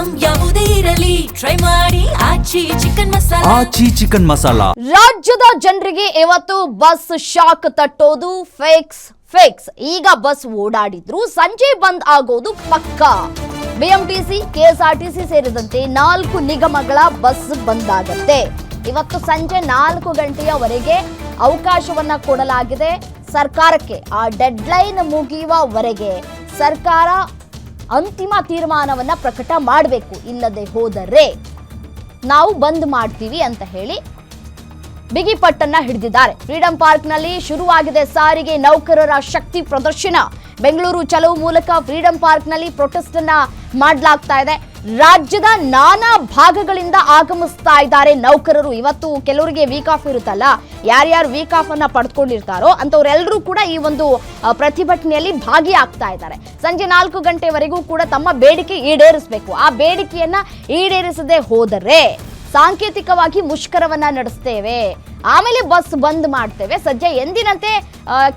Item ಯಾವುದೇ ಇರಲಿ try ಮಾಡಿ ಆಚಿ ಚಿಕನ್ ಮಸಾಲಾ. ರಾಜ್ಯದ ಜನರಿಗೆ ಇವತ್ತು ಬಸ್ ಶಾಕ್ ತಟ್ಟೋದು ಫೇಕ್ಸ್. ಈಗ ಬಸ್ ಓಡಾಡಿದ್ರು ಸಂಜೆ ಬಂದ್ ಆಗೋದು ಪಕ್ಕಾ. ಬಿಎಂಟಿಸಿ, ಕೆಎಸ್ಆರ್ಟಿಸಿ ಸೇರಿದಂತೆ 4 ನಿಗಮಗಳ ಬಸ್ ಬಂದ್ ಆಗತ್ತೆ. ಇವತ್ತು ಸಂಜೆ 4 ಗಂಟೆಯವರೆಗೆ ಅವಕಾಶವನ್ನ ಕೊಡಲಾಗಿದೆ ಸರ್ಕಾರಕ್ಕೆ. ಆ ಡೆಡ್ಲೈನ್ ಮುಗಿಯುವವರೆಗೆ ಸರ್ಕಾರ ಅಂತಿಮ ತೀರ್ಮಾನವನ್ನ ಪ್ರಕಟ ಮಾಡಬೇಕು. ಇಲ್ಲದೆ ಹೋದರೆ ನಾವು ಬಂದ್ ಮಾಡ್ತೀವಿ ಅಂತ ಹೇಳಿ ಬಿಗಿಪಟ್ಟನ್ನ ಹಿಡಿದಿದ್ದಾರೆ. ಫ್ರೀಡಂ ಪಾರ್ಕ್ನಲ್ಲಿ ಶುರುವಾಗಿದೆ ಸಾರಿಗೆ ನೌಕರರ ಶಕ್ತಿ ಪ್ರದರ್ಶನ. ಬೆಂಗಳೂರು ಚಲೋ ಮೂಲಕ ಫ್ರೀಡಂ ಪಾರ್ಕ್ನಲ್ಲಿ ಪ್ರೊಟೆಸ್ಟ್ ಅನ್ನ ಮಾಡಲಾಗ್ತಾ ಇದೆ. ರಾಜ್ಯದ ನಾನಾ ಭಾಗಗಳಿಂದ ಆಗಮಿಸ್ತಾ ಇದ್ದಾರೆ ನೌಕರರು. ಇವತ್ತು ಕೆಲವರಿಗೆ ವೀಕ್ ಆಫ್ ಇರುತ್ತಲ್ಲ, ಯಾರ್ಯಾರು ವೀಕ್ ಆಫ್ ಅನ್ನ ಪಡೆದುಕೊಂಡಿರ್ತಾರೋ ಅಂತವರೆಲ್ಲರೂ ಕೂಡ ಈ ಒಂದು ಪ್ರತಿಭಟನೆಯಲ್ಲಿ ಭಾಗಿಯಾಗ್ತಾ ಇದ್ದಾರೆ. ಸಂಜೆ 4 ಗಂಟೆವರೆಗೂ ಕೂಡ ತಮ್ಮ ಬೇಡಿಕೆ ಈಡೇರಿಸಬೇಕು. ಆ ಬೇಡಿಕೆಯನ್ನ ಈಡೇರಿಸದೆ ಹೋದರೆ ಸಾಂಕೇತಿಕವಾಗಿ ಮುಷ್ಕರವನ್ನ ನಡೆಸ್ತೇವೆ, ಆಮೇಲೆ ಬಸ್ ಬಂದ್ ಮಾಡ್ತೇವೆ. ಸದ್ಯ ಎಂದಿನಂತೆ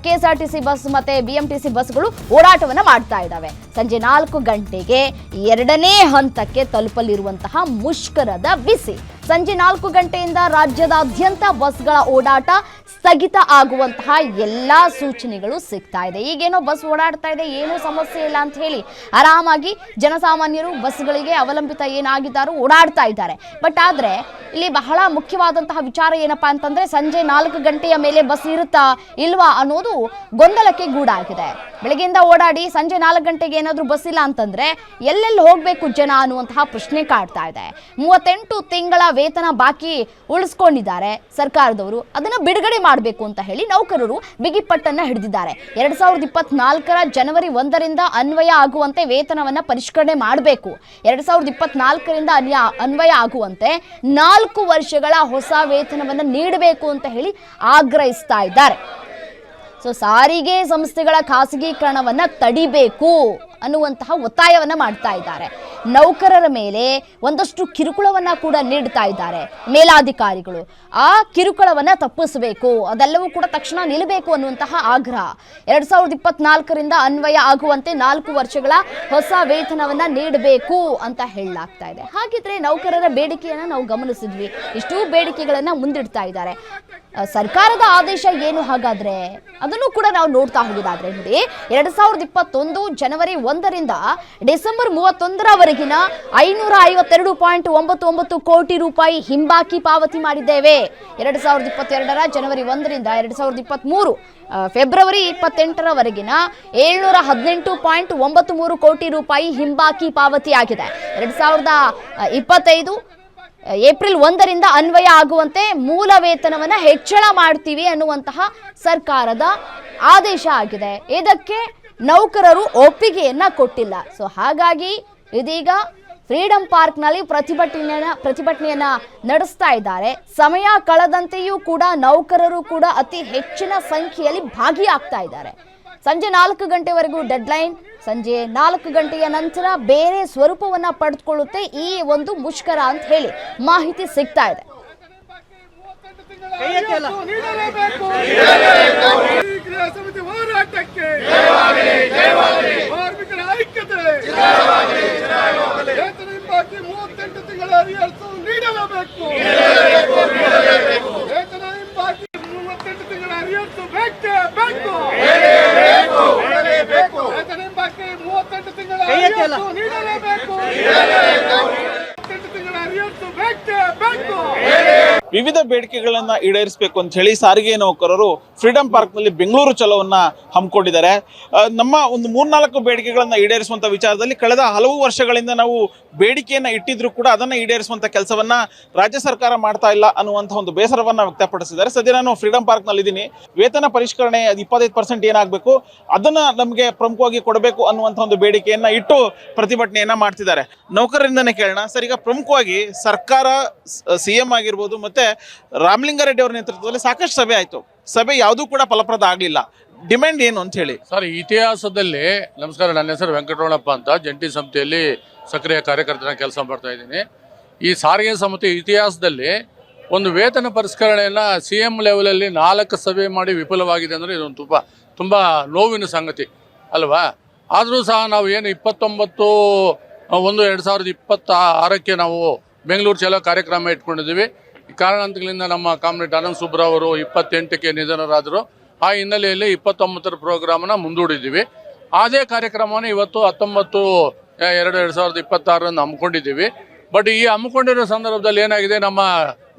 ಕೆಎಸ್ಆರ್ಟಿಸಿ ಬಸ್ ಮತ್ತೆ ಬಿಎಂಟಿಸಿ ಬಸ್ಗಳು ಓಡಾಟವನ್ನ ಮಾಡ್ತಾ ಇದ್ದಾವೆ. ಸಂಜೆ 4 ಗಂಟೆಗೆ 2ನೇ ಹಂತಕ್ಕೆ ತಲುಪಲಿರುವಂತಹ ಮುಷ್ಕರದ ಬಿಸಿ. ಸಂಜೆ 4 ಗಂಟೆಯಿಂದ ರಾಜ್ಯದಾದ್ಯಂತ ಬಸ್ಗಳ ಓಡಾಟ ಸ್ಥಗಿತ ಆಗುವಂತಹ ಎಲ್ಲಾ ಸೂಚನೆಗಳು ಸಿಗ್ತಾ ಇದೆ. ಈಗೇನೋ ಬಸ್ ಓಡಾಡ್ತಾ ಇದೆ, ಏನೂ ಸಮಸ್ಯೆ ಇಲ್ಲ ಅಂತ ಹೇಳಿ ಆರಾಮಾಗಿ ಜನಸಾಮಾನ್ಯರು ಬಸ್ಗಳಿಗೆ ಅವಲಂಬಿತ ಏನಾಗಿದ್ದಾರೋ ಓಡಾಡ್ತಾ ಇದ್ದಾರೆ. ಬಟ್ ಆದ್ರೆ ಇಲ್ಲಿ ಬಹಳ ಮುಖ್ಯವಾದಂತಹ ವಿಚಾರ ಏನಪ್ಪಾ ಅಂತಂದ್ರೆ, ಸಂಜೆ 4 ಗಂಟೆಯ ಮೇಲೆ ಬಸ್ ಇರುತ್ತಾ ಇಲ್ವಾ ಅನ್ನೋದು ಗೊಂದಲಕ್ಕೆ ಗೂಡಾಗಿದೆ. ಬೆಳಗ್ಗೆಯಿಂದ ಓಡಾಡಿ ಸಂಜೆ 4 ಗಂಟೆಗೆ ಏನಾದ್ರೂ ಬಸ್ ಇಲ್ಲ ಅಂತಂದ್ರೆ ಎಲ್ಲೆಲ್ಲಿ ಹೋಗ್ಬೇಕು ಜನ ಅನ್ನುವಂತಹ ಪ್ರಶ್ನೆ ಕಾಡ್ತಾ ಇದೆ. 38 ತಿಂಗಳ ವೇತನ ಬಾಕಿ ಉಳಿಸ್ಕೊಂಡಿದ್ದಾರೆ ಸರ್ಕಾರದವರು, ಅದನ್ನ ಬಿಡುಗಡೆ ಮಾಡಬೇಕು ಅಂತ ಹೇಳಿ ನೌಕರರು ಬಿಗಿಪಟ್ಟನ್ನ ಹಿಡಿದಿದ್ದಾರೆ. 2024ರ ಜನವರಿ 1ರಿಂದ ಅನ್ವಯ ಆಗುವಂತೆ ವೇತನವನ್ನ ಪರಿಷ್ಕರಣೆ ಮಾಡಬೇಕು. 2024ರಿಂದ ಅನ್ವಯ ಆಗುವಂತೆ 4 ವರ್ಷಗಳ ಹೊಸ ವೇತನವನ್ನ ನೀಡಬೇಕು ಅಂತ ಹೇಳಿ ಆಗ್ರಹಿಸ್ತಾ ಇದ್ದಾರೆ. ಸಾರಿಗೆ ಸಂಸ್ಥೆಗಳ ಖಾಸಗೀಕರಣವನ್ನ ತಡಿಬೇಕು ಅನ್ನುವಂತಹ ಒತ್ತಾಯವನ್ನ ಮಾಡ್ತಾ ಇದ್ದಾರೆ. ನೌಕರರ ಮೇಲೆ ಒಂದಷ್ಟು ಕಿರುಕುಳವನ್ನ ಕೂಡ ನೀಡ್ತಾ ಇದ್ದಾರೆ ಮೇಲಾಧಿಕಾರಿಗಳು. ಆ ಕಿರುಕುಳವನ್ನ ತಪ್ಪಿಸಬೇಕು, ಅದೆಲ್ಲವೂ ಕೂಡ ತಕ್ಷಣ ನಿಲ್ಲಬೇಕು ಅನ್ನುವಂತಹ ಆಗ್ರಹ. 2024ರಿಂದ ಅನ್ವಯ ಆಗುವಂತೆ 4 ವರ್ಷಗಳ ಹೊಸ ವೇತನವನ್ನ ನೀಡಬೇಕು ಅಂತ ಹೇಳಲಾಗ್ತಾ ಇದೆ. ಹಾಗಿದ್ರೆ ನೌಕರರ ಬೇಡಿಕೆಯನ್ನ ನಾವು ಗಮನಿಸಿದ್ವಿ, ಇಷ್ಟೂ ಬೇಡಿಕೆಗಳನ್ನ ಮುಂದಿಡ್ತಾ ಇದ್ದಾರೆ. ಸರ್ಕಾರದ ಆದೇಶ ಏನು ಹಾಗಾದ್ರೆ ಅದನ್ನು ಕೂಡ ನಾವು ನೋಡ್ತಾ ಹೋಗೋದಾದ್ರೆ ನೋಡಿ, 2021 ಜನವರಿ 1ರಿಂದ ಡಿಸೆಂಬರ್ 31ರವರೆಗಿನ 552.99 ಕೋಟಿ ರೂಪಾಯಿ ಹಿಂಬಾಕಿ ಪಾವತಿ ಮಾಡಿದ್ದೇವೆ. 2022ರ ಜನವರಿ 1ರಿಂದ 2023 ಫೆಬ್ರವರಿ 28ರವರೆಗಿನ 718.93 ಕೋಟಿ ರೂಪಾಯಿ ಹಿಂಬಾಕಿ ಪಾವತಿಯಾಗಿದೆ. 2025 ಏಪ್ರಿಲ್ 1ರಿಂದ ಅನ್ವಯ ಆಗುವಂತೆ ಮೂಲ ವೇತನವನ್ನ ಹೆಚ್ಚಳ ಮಾಡ್ತೀವಿ ಅನ್ನುವಂತಹ ಸರ್ಕಾರದ ಆದೇಶ ಆಗಿದೆ. ಇದಕ್ಕೆ ನೌಕರರು ಒಪ್ಪಿಗೆಯನ್ನ ಕೊಟ್ಟಿಲ್ಲ. ಹಾಗಾಗಿ ಇದೀಗ ಫ್ರೀಡಂ ಪಾರ್ಕ್ನಲ್ಲಿ ಪ್ರತಿಭಟನೆಯನ್ನ ನಡೆಸ್ತಾ ಇದ್ದಾರೆ. ಸಮಯ ಕಳೆದಂತೆಯೂ ಕೂಡ ನೌಕರರು ಕೂಡ ಅತಿ ಹೆಚ್ಚಿನ ಸಂಖ್ಯೆಯಲ್ಲಿ ಭಾಗಿಯಾಗ್ತಾ ಇದ್ದಾರೆ. ಸಂಜೆ 4 ಗಂಟೆವರೆಗೂ ಡೆಡ್ಲೈನ್. ಸಂಜೆ 4 ಗಂಟೆಯ ನಂತರ ಬೇರೆ ಸ್ವರೂಪವನ್ನ ಪಡೆದುಕೊಳ್ಳುತ್ತೆ ಈ ಒಂದು ಮುಷ್ಕರ ಅಂತ ಹೇಳಿ ಮಾಹಿತಿ ಸಿಗ್ತಾ ಇದೆ. ವಿವಿಧ ಬೇಡಿಕೆಗಳನ್ನ ಈಡೇರಿಸಬೇಕು ಅಂತ ಹೇಳಿ ಸಾರಿಗೆ ನೌಕರರು ಫ್ರೀಡಂ ಪಾರ್ಕ್ನಲ್ಲಿ ಬೆಂಗಳೂರು ಚಲೋವನ್ನ ಹಮ್ಮಿಕೊಂಡಿದ್ದಾರೆ. ನಮ್ಮ ಒಂದು 3-4 ಬೇಡಿಕೆಗಳನ್ನ ಈಡೇರಿಸುವಂತ ವಿಚಾರದಲ್ಲಿ ಕಳೆದ ಹಲವು ವರ್ಷಗಳಿಂದ ನಾವು ಬೇಡಿಕೆಯನ್ನ ಇಟ್ಟಿದ್ರು ಕೂಡ ಅದನ್ನ ಈಡೇರಿಸುವಂತ ಕೆಲಸವನ್ನ ರಾಜ್ಯ ಸರ್ಕಾರ ಮಾಡ್ತಾ ಇಲ್ಲ ಅನ್ನುವಂಥ ಒಂದು ಬೇಸರವನ್ನ ವ್ಯಕ್ತಪಡಿಸಿದ್ದಾರೆ. ಸದ್ಯ ನಾನು ಫ್ರೀಡಂ ಪಾರ್ಕ್ನಲ್ಲಿ ಇದ್ದೀನಿ. ವೇತನ ಪರಿಷ್ಕರಣೆ 25% ಏನಾಗಬೇಕು ಅದನ್ನ ನಮಗೆ ಪ್ರಮುಖವಾಗಿ ಕೊಡಬೇಕು ಅನ್ನುವಂಥ ಒಂದು ಬೇಡಿಕೆಯನ್ನ ಇಟ್ಟು ಪ್ರತಿಭಟನೆಯನ್ನ ಮಾಡ್ತಿದ್ದಾರೆ. ನೌಕರರಿಂದನೇ ಕೇಳೋಣ ಸರ್, ಈಗ ಪ್ರಮುಖವಾಗಿ ಸರ್ಕಾರ, ಸಿಎಂ ಆಗಿರ್ಬೋದು ಮತ್ತೆ ರಾಮಲಿಂಗಾರೆಡ್ಡಿ ಅವರ ನೇತೃತ್ವದಲ್ಲಿ ಸಾಕಷ್ಟು ಸಭೆ ಆಯ್ತು, ಸಭೆ ಯಾವುದೂ ಕೂಡ ಫಲಪ್ರದ ಆಗಲಿಲ್ಲ. ಡಿಮ್ಯಾಂಡ್ ಏನು ಅಂತ ಹೇಳಿ ಸರ್, ಇತಿಹಾಸದಲ್ಲಿ ನಮಸ್ಕಾರ, ನನ್ನ ಹೆಸರು ವೆಂಕಟರಮಣಪ್ಪ ಅಂತ, ಜಂಟಿ ಸಮಿತಿಯಲ್ಲಿ ಸಕ್ರಿಯ ಕಾರ್ಯಕರ್ತನ ಕೆಲಸ ಮಾಡ್ತಾ ಇದ್ದೀನಿ. ಈ ಸಾರಿಗೆ ಸಮಿತಿ ಇತಿಹಾಸದಲ್ಲಿ ಒಂದು ವೇತನ ಪರಿಷ್ಕರಣೆಯನ್ನು CM ಲೆವೆಲಲ್ಲಿ 4 ಸಭೆ ಮಾಡಿ ವಿಫಲವಾಗಿದೆ ಅಂದರೆ ಇದೊಂದು ತುಂಬ ನೋವಿನ ಸಂಗತಿ ಅಲ್ವಾ. ಆದರೂ ಸಹ ನಾವು ಏನು 29 2026ಕ್ಕೆ ನಾವು ಬೆಂಗಳೂರು ಚಲೋ ಕಾರ್ಯಕ್ರಮ ಇಟ್ಕೊಂಡಿದ್ದೀವಿ. ಕಾರಣಾಂತರಗಳಿಂದ ನಮ್ಮ ಕಾಮ್ರೇಡ್ ಆನಂದ್ ಸುಬ್ರಾವ್ ಅವರು 28ಕ್ಕೆ ನಿಧನರಾದರು. ಆ ಹಿನ್ನೆಲೆಯಲ್ಲಿ 29ರ ಪ್ರೋಗ್ರಾಮನ್ನ ಮುಂದೂಡಿದ್ದೀವಿ. ಅದೇ ಕಾರ್ಯಕ್ರಮವನ್ನು ಇವತ್ತು 19/2/2026 ಹಮ್ಮಿಕೊಂಡಿದ್ದೀವಿ. ಬಟ್ ಈ ಹಮ್ಮಿಕೊಂಡಿರೋ ಸಂದರ್ಭದಲ್ಲಿ ಏನಾಗಿದೆ, ನಮ್ಮ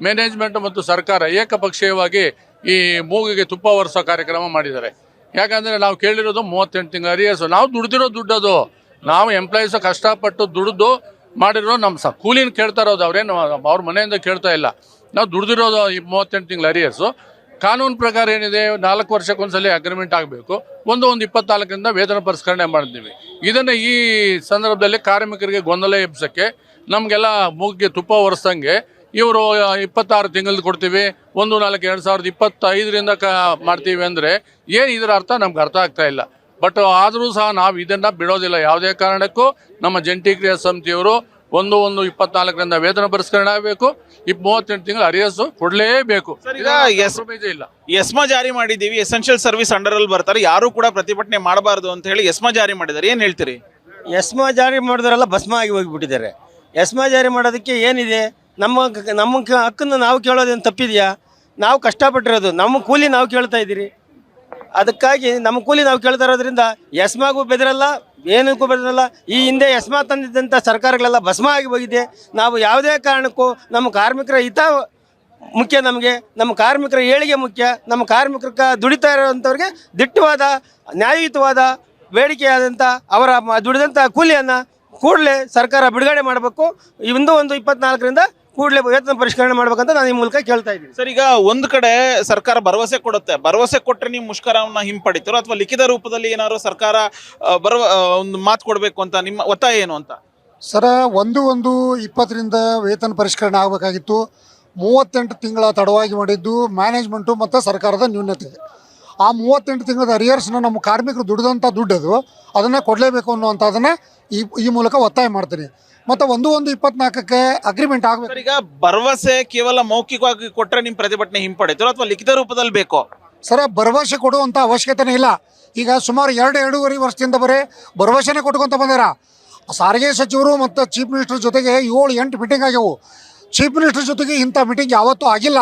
ಮ್ಯಾನೇಜ್ಮೆಂಟ್ ಮತ್ತು ಸರ್ಕಾರ ಏಕಪಕ್ಷೀಯವಾಗಿ ಈ ಮೂಗಿಗೆ ತುಪ್ಪ ಒರೆಸೋ ಕಾರ್ಯಕ್ರಮ ಮಾಡಿದ್ದಾರೆ. ಯಾಕಂದರೆ ನಾವು ಕೇಳಿರೋದು 38 ತಿಂಗಳ ಅರಿಯರ್ಸು. ನಾವು ದುಡ್ದಿರೋ ದುಡ್ಡದು, ನಾವು ಎಂಪ್ಲಾಯೀಸ್ ಕಷ್ಟಪಟ್ಟು ದುಡ್ದು ಮಾಡಿರೋ ನಮ್ಮ ಕೂಲಿನ ಕೇಳ್ತಾ ಇರೋದು, ಅವ್ರೇನು ಅವ್ರ ಮನೆಯಿಂದ ಕೇಳ್ತಾ ಇಲ್ಲ. ನಾವು ದುಡ್ದಿರೋದು ಈ 38 ತಿಂಗಳ ಅರಿಯರ್ಸು. ಕಾನೂನು ಪ್ರಕಾರ ಏನಿದೆ, 4 ವರ್ಷಕ್ಕೊಂದ್ಸಲಿ ಅಗ್ರಿಮೆಂಟ್ ಆಗಬೇಕು. ಒಂದು 24ರಿಂದ ವೇತನ ಪರಿಷ್ಕರಣೆ ಮಾಡಿದ್ದೀವಿ. ಇದನ್ನು ಈ ಸಂದರ್ಭದಲ್ಲಿ ಕಾರ್ಮಿಕರಿಗೆ ಗೊಂದಲ ಎಬ್ಸೋಕ್ಕೆ, ನಮಗೆಲ್ಲ ಮೂಗಿಗೆ ತುಪ್ಪ ಒರೆಸ್ದಂಗೆ ಇವರು 26 ತಿಂಗಳು ಕೊಡ್ತೀವಿ, 1/4/2025ರಿಂದ ಮಾಡ್ತೀವಿ ಅಂದರೆ ಏನು ಇದರ ಅರ್ಥ ನಮ್ಗೆ ಅರ್ಥ ಆಗ್ತಾ ಇಲ್ಲ. ಬಟ್ ಆದರೂ ಸಹ ನಾವು ಇದನ್ನು ಬಿಡೋದಿಲ್ಲ. ಯಾವುದೇ ಕಾರಣಕ್ಕೂ ನಮ್ಮ ಜಂಟಿ ಕ್ರಿಯಾ ಸಮಿತಿಯವರು 1/1/24ರಿಂದ ವೇತನ ಪರಿಷ್ಕರಣೆ ಆಗಬೇಕು. 38 ತಿಂಗಳು ಅರಿಯರ್ಸು ಕೊಡಲೇಬೇಕು. ಈಗ ಎಸ್ಮಾ ಜಾರಿ ಮಾಡಿದ್ದೀವಿ, ಎಸೆನ್ಷಿಯಲ್ ಸರ್ವಿಸ್ ಅಂಡರಲ್ಲಿ ಬರ್ತಾರೆ, ಯಾರು ಕೂಡ ಪ್ರತಿಭಟನೆ ಮಾಡಬಾರ್ದು ಅಂತ ಹೇಳಿ ಎಸ್ಮಾ ಜಾರಿ ಮಾಡಿದ್ದಾರೆ. ಏನು ಹೇಳ್ತೀರಿ? ಎಸ್ಮಾ ಜಾರಿ ಮಾಡಿದವರೆಲ್ಲ ಭಸ್ಮ ಆಗಿ ಹೋಗಿಬಿಟ್ಟಿದ್ದಾರೆ. ಎಸ್ಮಾ ಜಾರಿ ಮಾಡೋದಕ್ಕೆ ಏನಿದೆ, ನಮ್ಮ ಹಕ್ಕನ್ನು ನಾವು ಕೇಳೋದೇನು ತಪ್ಪಿದೆಯಾ? ನಾವು ಕಷ್ಟಪಟ್ಟಿರೋದು, ನಮ್ಮ ಕೂಲಿ ನಾವು ಕೇಳ್ತಾ ಇದ್ದೀರಿ. ಅದಕ್ಕಾಗಿ ನಮ್ಮ ಕೂಲಿ ನಾವು ಕೇಳ್ತಾ ಇರೋದ್ರಿಂದ ಎಸ್ಮಾಗೂ ಬೆದರಲ್ಲ, ಏನಕ್ಕೂ ಬೆದರಲ್ಲ. ಈ ಹಿಂದೆ ಎಸ್ಮಾ ತಂದಿದ್ದಂಥ ಸರ್ಕಾರಗಳೆಲ್ಲ ಭಸ್ಮ ಆಗಿ ಹೋಗಿದೆ. ನಾವು ಯಾವುದೇ ಕಾರಣಕ್ಕೂ ನಮ್ಮ ಕಾರ್ಮಿಕರ ಹಿತ ಮುಖ್ಯ, ನಮಗೆ ನಮ್ಮ ಕಾರ್ಮಿಕರ ಏಳಿಗೆ ಮುಖ್ಯ. ನಮ್ಮ ಕಾರ್ಮಿಕರ ದುಡಿತಾ ಇರೋವಂಥವ್ರಿಗೆ ದಿಟ್ಟವಾದ ನ್ಯಾಯಯುತವಾದ ಬೇಡಿಕೆಯಾದಂಥ ಅವರ ದುಡಿದಂಥ ಕೂಲಿಯನ್ನು ಕೂಡಲೇ ಸರ್ಕಾರ ಬಿಡುಗಡೆ ಮಾಡಬೇಕು. 1/1/24ರಿಂದ ಕೂಡಲೇ ವೇತನ ಪರಿಷ್ಕರಣೆ ಮಾಡ್ಬೇಕಂತ ನಾನು ಈ ಮೂಲಕ ಕೇಳ್ತಾ ಇದ್ದೀನಿ. ಸರ್, ಈಗ ಒಂದು ಕಡೆ ಸರ್ಕಾರ ಭರವಸೆ ಕೊಡುತ್ತೆ, ಭರವಸೆ ಕೊಟ್ಟರೆ ನೀವು ಮುಷ್ಕರವನ್ನ ಹಿಂಪಡಿತೀರೋ ಅಥವಾ ಲಿಖಿತ ರೂಪದಲ್ಲಿ ಏನಾದ್ರು ಸರ್ಕಾರ ಒಂದು ಮಾತು ಕೊಡಬೇಕು ಅಂತ ನಿಮ್ಮ ಒತ್ತಾಯ ಏನು ಅಂತ? ಸರ, 1/1/20ರಿಂದ ವೇತನ ಪರಿಷ್ಕರಣೆ ಆಗಬೇಕಾಗಿತ್ತು. 38 ತಿಂಗಳ ತಡವಾಗಿ ಮಾಡಿದ್ದು ಮ್ಯಾನೇಜ್ಮೆಂಟು ಮತ್ತು ಸರ್ಕಾರದ ನ್ಯೂನತೆ. ಆ 38 ತಿಂಗಳ ಅರಿಯರ್ಸ್ನ ನಮ್ಮ ಕಾರ್ಮಿಕರು ದುಡಿದಂಥ ದುಡ್ಡದು ಅದನ್ನು ಕೊಡಲೇಬೇಕು ಅನ್ನುವಂಥದ್ದನ್ನು ಈ ಮೂಲಕ ಒತ್ತಾಯ ಮಾಡ್ತೀನಿ. ಮತ್ತು 1/1/24ಕ್ಕೆ ಅಗ್ರಿಮೆಂಟ್ ಆಗಬೇಕು. ಈಗ ಭರವಸೆ ಕೇವಲ ಮೌಖಿಕವಾಗಿ ಕೊಟ್ಟರೆ ನಿಮ್ಮ ಪ್ರತಿಭಟನೆ ಹಿಂಪಡಿತೀರೋ ಅಥವಾ ಲಿಖಿತ ರೂಪದಲ್ಲಿ ಬೇಕೋ? ಸರ, ಭರವಸೆ ಕೊಡುವಂಥ ಅವಶ್ಯಕತೆನೇ ಇಲ್ಲ. ಈಗ ಸುಮಾರು 2-2.5 ವರ್ಷದಿಂದ ಬರೀ ಭರವಸೆನೇ ಕೊಟ್ಕೊಂತ ಬಂದಾರ. ಸಾರಿಗೆ ಸಚಿವರು ಮತ್ತು ಚೀಫ್ ಮಿನಿಸ್ಟರ್ ಜೊತೆಗೆ 7-8 ಮೀಟಿಂಗ್ ಆಗ್ಯಾವು. ಚೀಫ್ ಮಿನಿಸ್ಟರ್ ಜೊತೆಗೆ ಇಂಥ ಮೀಟಿಂಗ್ ಯಾವತ್ತೂ ಆಗಿಲ್ಲ.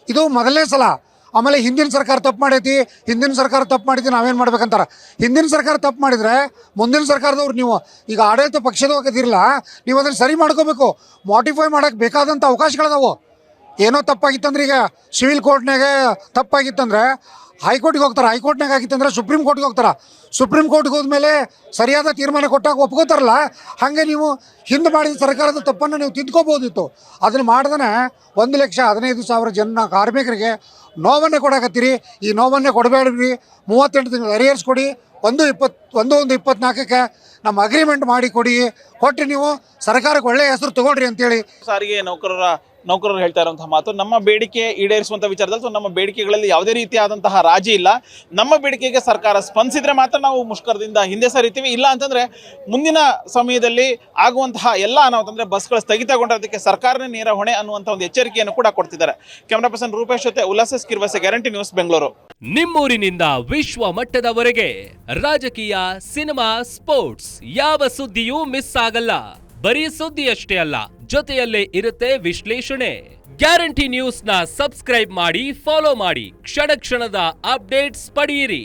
ಇದು ಮೊದಲನೇ ಸಲ. ಆಮೇಲೆ ಹಿಂದಿನ ಸರ್ಕಾರ ತಪ್ಪು ಮಾಡೈತಿ, ಹಿಂದಿನ ಸರ್ಕಾರ ತಪ್ಪು ಮಾಡಿದ್ವಿ, ನಾವೇನು ಮಾಡ್ಬೇಕಂತಾರೆ. ಹಿಂದಿನ ಸರ್ಕಾರ ತಪ್ಪು ಮಾಡಿದರೆ ಮುಂದಿನ ಸರ್ಕಾರದವ್ರು, ನೀವು ಈಗ ಆಡಳಿತ ಪಕ್ಷದವಾಗಿರಲ್ಲ, ನೀವು ಅದನ್ನು ಸರಿ ಮಾಡ್ಕೋಬೇಕು. ಮಾಡಿಫೈ ಮಾಡೋಕ್ಕೆ ಬೇಕಾದಂಥ ಅವಕಾಶಗಳದಾವು. ಏನೋ ತಪ್ಪಾಗಿತ್ತಂದ್ರೆ, ಈಗ ಸಿವಿಲ್ ಕೋರ್ಟ್ನಾಗೆ ತಪ್ಪಾಗಿತ್ತಂದ್ರೆ ಹೈಕೋರ್ಟಿಗೆ ಹೋಗ್ತಾರೆ, ಹೈಕೋರ್ಟ್ನಾಗ ಆಗಿತ್ತಂದ್ರೆ ಸುಪ್ರೀಂ ಕೋರ್ಟ್ಗೆ ಹೋಗ್ತಾರೆ. ಸುಪ್ರೀಂ ಕೋರ್ಟ್ಗೆ ಹೋದ್ಮೇಲೆ ಸರಿಯಾದ ತೀರ್ಮಾನ ಕೊಟ್ಟಾಗ ಒಪ್ಕೋತಾರಲ್ಲ, ಹಾಗೆ ನೀವು ಹಿಂದೆ ಮಾಡಿದ ಸರ್ಕಾರದ ತಪ್ಪನ್ನು ನೀವು ತಿದ್ಕೋಬೋದಿತ್ತು. ಅದನ್ನು ಮಾಡ್ದೇ 1,15,000 ಜನ ಕಾರ್ಮಿಕರಿಗೆ ನೋವನ್ನೇ ಕೊಡಾಕತ್ತೀರಿ. ಈ ನೋವನ್ನೇ ಕೊಡಬೇಡ್ರಿ. 38 ತಿಂಗಳು ಅರಿಯರ್ಸ್ ಕೊಡಿ. 1/1/24ಕ್ಕೆ ನಮ್ಮ ಅಗ್ರಿಮೆಂಟ್ ಮಾಡಿ ಕೊಟ್ಟು ನೀವು ಸರ್ಕಾರಕ್ಕೆ ಒಳ್ಳೆಯ ಹೆಸರು ತಗೊಳ್ರಿ ಅಂತೇಳಿ ಸಾರಿಗೆ ನೌಕರರು ಹೇಳ್ತಾ ಇರುವಂತಹ ಮಾತು. ನಮ್ಮ ಬೇಡಿಕೆ ಈಡೇರಿಸುವಂಥ ವಿಚಾರದಲ್ಲಿ ಸೊ ನಮ್ಮ ಬೇಡಿಕೆಗಳಲ್ಲಿ ಯಾವುದೇ ರೀತಿಯಾದಂತಹ ರಾಜಿ ಇಲ್ಲ. ನಮ್ಮ ಬೇಡಿಕೆಗೆ ಸರ್ಕಾರ ಸ್ಪಂದಿಸಿದ್ರೆ ಮಾತ್ರ ನಾವು ಮುಷ್ಕರದಿಂದ ಹಿಂದೆ ಸರಿತೀವಿ. ಇಲ್ಲ ಅಂತಂದ್ರೆ ಮುಂದಿನ ಸಮಯದಲ್ಲಿ ಆಗುವಂತಹ ಎಲ್ಲ ಅನಾಹುತ ಅಂದ್ರೆ ಬಸ್ಗಳು ಸ್ಥಗಿತಗೊಂಡೋದಕ್ಕೆ ಸರ್ಕಾರನೇ ನೇರ ಹೊಣೆ ಅನ್ನುವಂಥ ಒಂದು ಎಚ್ಚರಿಕೆಯನ್ನು ಕೂಡ ಕೊಡ್ತಿದ್ದಾರೆ. ಕ್ಯಾಮರಾ ಪರ್ಸನ್ ರೂಪೇಶ್ ಜೊತೆ ಉಲ್ಲಾಸ ಕಿರ್ವಸೆ, ಗ್ಯಾರಂಟಿ ನ್ಯೂಸ್, ಬೆಂಗಳೂರು. ನಿಮ್ಮೂರಿನಿಂದ ವಿಶ್ವ ಮಟ್ಟದವರೆಗೆ ರಾಜಕೀಯ, ಸಿನಿಮಾ, ಸ್ಪೋರ್ಟ್ಸ್ ಯಾವ ಸುದ್ದಿಯೂ ಮಿಸ್ ಆಗಲ್ಲ. ಬರೀ ಸುದ್ದಿ ಅಷ್ಟೇ ಅಲ್ಲ, ಜೊತೆಯಲ್ಲೇ ಇರುತ್ತೆ ವಿಶ್ಲೇಷಣೆ. ಗ್ಯಾರಂಟಿ ನ್ಯೂಸ್ ನ ಸಬ್ಸ್ಕ್ರೈಬ್ ಮಾಡಿ, ಫಾಲೋ ಮಾಡಿ, ಕ್ಷಣ ಕ್ಷಣದ ಅಪ್ಡೇಟ್ಸ್ ಪಡೆಯಿರಿ.